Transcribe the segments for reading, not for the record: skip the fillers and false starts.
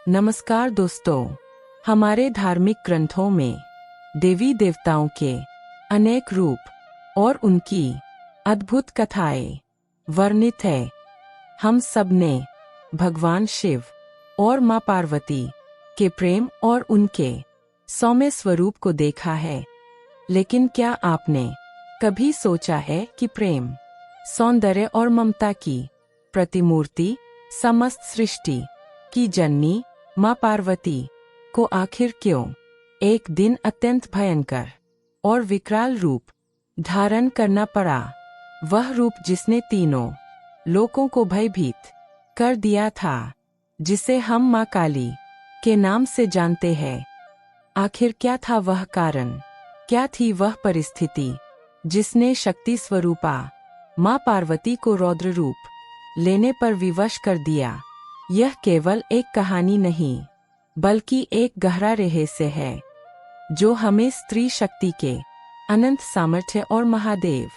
नमस्कार दोस्तों, हमारे धार्मिक ग्रंथों में देवी देवताओं के अनेक रूप और उनकी अद्भुत कथाएं वर्णित है। हम सब ने भगवान शिव और मां पार्वती के प्रेम और उनके सौम्य स्वरूप को देखा है, लेकिन क्या आपने कभी सोचा है कि प्रेम, सौंदर्य और ममता की प्रतिमूर्ति समस्त सृष्टि की जननी मां पार्वती को आखिर क्यों एक दिन अत्यंत भयंकर और विकराल रूप धारण करना पड़ा? वह रूप जिसने तीनों लोकों को भयभीत कर दिया था, जिसे हम मां काली के नाम से जानते हैं। आखिर क्या था वह कारण? क्या थी वह परिस्थिति जिसने शक्ति स्वरूपा मां पार्वती को रौद्र रूप लेने पर विवश कर दिया? यह केवल एक कहानी नहीं, बल्कि एक गहरा रहस्य है, जो हमें स्त्री शक्ति के अनंत सामर्थ्य और महादेव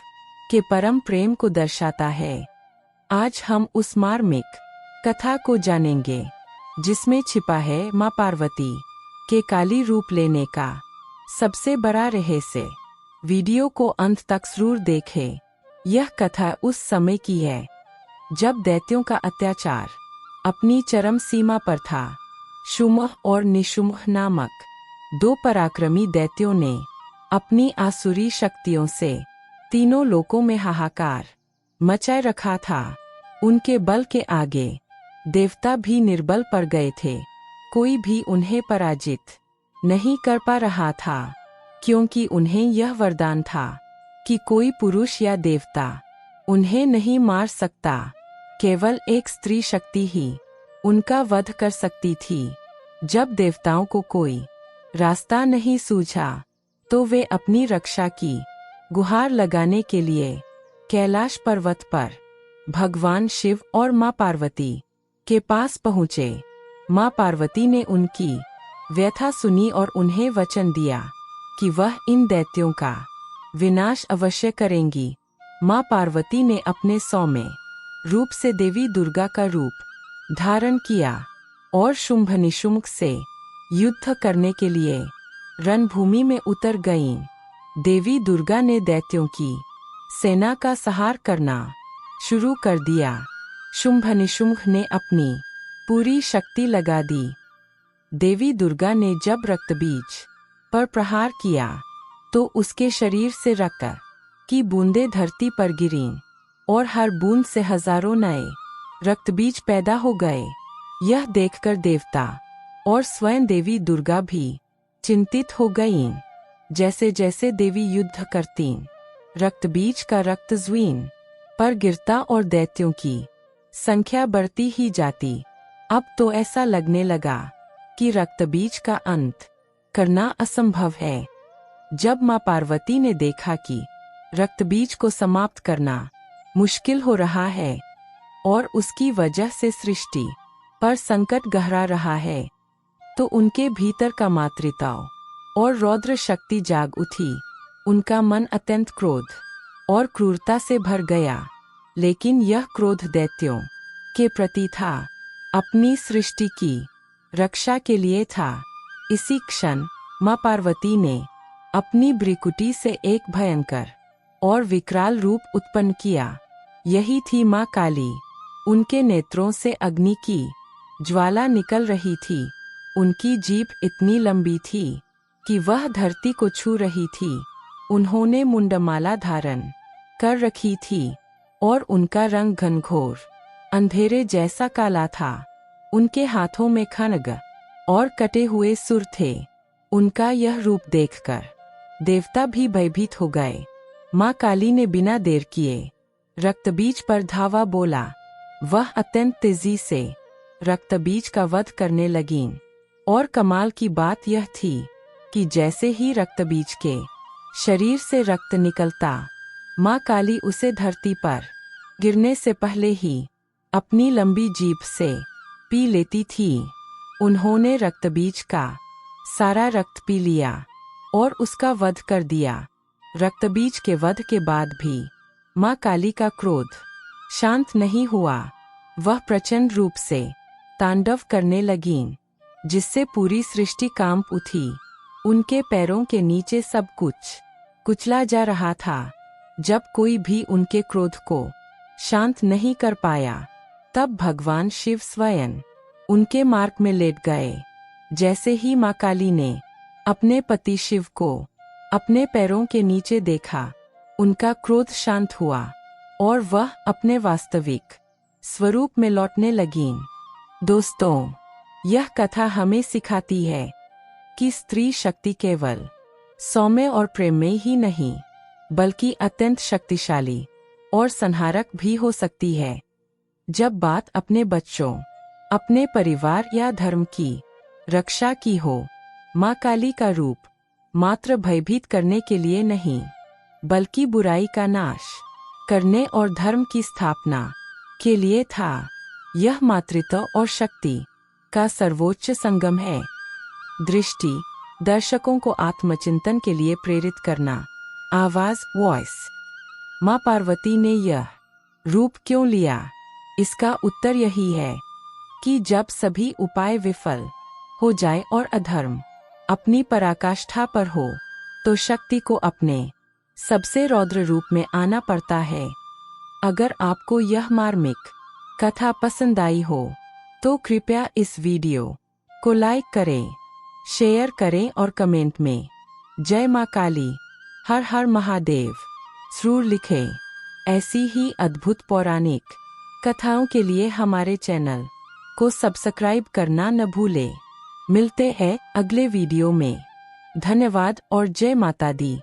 के परम प्रेम को दर्शाता है। आज हम उस मार्मिक कथा को जानेंगे, जिसमें छिपा है मां पार्वती के काली रूप लेने का सबसे बड़ा रहस्य। वीडियो को अंत तक जरूर देखें। यह कथा उस समय की है जब दैत्यों का अत्याचार अपनी चरम सीमा पर था। शुम्भ और निशुम्भ नामक दो पराक्रमी दैत्यों ने अपनी आसुरी शक्तियों से तीनों लोकों में हाहाकार मचाए रखा था। उनके बल के आगे देवता भी निर्बल पड़ गए थे। कोई भी उन्हें पराजित नहीं कर पा रहा था, क्योंकि उन्हें यह वरदान था कि कोई पुरुष या देवता उन्हें नहीं मार सकता। केवल एक स्त्री शक्ति ही उनका वध कर सकती थी। जब देवताओं को कोई रास्ता नहीं सूझा, तो वे अपनी रक्षा की गुहार लगाने के लिए कैलाश पर्वत पर भगवान शिव और मां पार्वती के पास पहुँचे। मां पार्वती ने उनकी व्यथा सुनी और उन्हें वचन दिया कि वह इन दैत्यों का विनाश अवश्य करेंगी। मां पार्वती ने अपने सौम्य रूप से देवी दुर्गा का रूप धारण किया और शुंभ निशुंभ से युद्ध करने के लिए रणभूमि में उतर गईं। देवी दुर्गा ने दैत्यों की सेना का संहार करना शुरू कर दिया। शुंभ निशुंभ ने अपनी पूरी शक्ति लगा दी। देवी दुर्गा ने जब रक्तबीज पर प्रहार किया, तो उसके शरीर से रक्त की बूंदें धरती पर गिरीं और हर बूंद से हजारों नए रक्तबीज पैदा हो गए। यह देखकर देवता और स्वयं देवी दुर्गा भी चिंतित हो गईं। जैसे जैसे देवी युद्ध करतीं, रक्तबीज का रक्त जमीन पर गिरता और दैत्यों की संख्या बढ़ती ही जाती। अब तो ऐसा लगने लगा कि रक्तबीज का अंत करना असंभव है। जब मां पार्वती ने देखा कि रक्तबीज को समाप्त करना मुश्किल हो रहा है और उसकी वजह से सृष्टि पर संकट गहरा रहा है, तो उनके भीतर का मातृत्व और रौद्र शक्ति जाग उठी। उनका मन अत्यंत क्रोध और क्रूरता से भर गया, लेकिन यह क्रोध दैत्यों के प्रति था, अपनी सृष्टि की रक्षा के लिए था। इसी क्षण मां पार्वती ने अपनी भ्रिकुटी से एक भयंकर और विकराल रूप उत्पन्न किया। यही थी मां काली। उनके नेत्रों से अग्नि की ज्वाला निकल रही थी। उनकी जीभ इतनी लंबी थी कि वह धरती को छू रही थी। उन्होंने मुंडमाला धारण कर रखी थी और उनका रंग घनघोर अंधेरे जैसा काला था। उनके हाथों में खड्ग और कटे हुए सुर थे। उनका यह रूप देखकर देवता भी भयभीत हो गए। मां काली ने बिना देर किए रक्तबीज पर धावा बोला। वह अत्यंत तेजी से रक्तबीज का वध करने लगीं, और कमाल की बात यह थी कि जैसे ही रक्तबीज के शरीर से रक्त निकलता, मां काली उसे धरती पर गिरने से पहले ही अपनी लंबी जीभ से पी लेती थी। उन्होंने रक्तबीज का सारा रक्त पी लिया और उसका वध कर दिया। रक्तबीज के वध के बाद भी मां काली का क्रोध शांत नहीं हुआ। वह प्रचंड रूप से तांडव करने लगीं। जिससे पूरी सृष्टि कांप उठी। उनके पैरों के नीचे सब कुछ कुचला जा रहा था। जब कोई भी उनके क्रोध को शांत नहीं कर पाया, तब भगवान शिव स्वयं उनके मार्ग में लेट गए। जैसे ही माँ काली ने अपने पति शिव को अपने पैरों के नीचे देखा, उनका क्रोध शांत हुआ और वह अपने वास्तविक स्वरूप में लौटने लगीं। दोस्तों, यह कथा हमें सिखाती है कि स्त्री शक्ति केवल सौम्य और प्रेममयी ही नहीं, बल्कि अत्यंत शक्तिशाली और संहारक भी हो सकती है। जब बात अपने बच्चों, अपने परिवार या धर्म की रक्षा की हो, माँ काली का रूप मात्र भयभीत करने के लिए नहीं, बल्कि बुराई का नाश करने और धर्म की स्थापना के लिए था। यह मातृत्व और शक्ति का सर्वोच्च संगम है। दृष्टि दर्शकों को आत्मचिंतन के लिए प्रेरित करना। आवाज वॉइस। माँ पार्वती ने यह रूप क्यों लिया? इसका उत्तर यही है कि जब सभी उपाय विफल हो जाए और अधर्म अपनी पराकाष्ठा पर हो, तो शक्ति को अपने सबसे रौद्र रूप में आना पड़ता है। अगर आपको यह मार्मिक कथा पसंद आई हो, तो कृपया इस वीडियो को लाइक करें, शेयर करें और कमेंट में जय माँ काली, हर हर महादेव जरूर लिखें। ऐसी ही अद्भुत पौराणिक कथाओं के लिए हमारे चैनल को सब्सक्राइब करना न भूलें। मिलते हैं अगले वीडियो में। धन्यवाद और जय माता दी।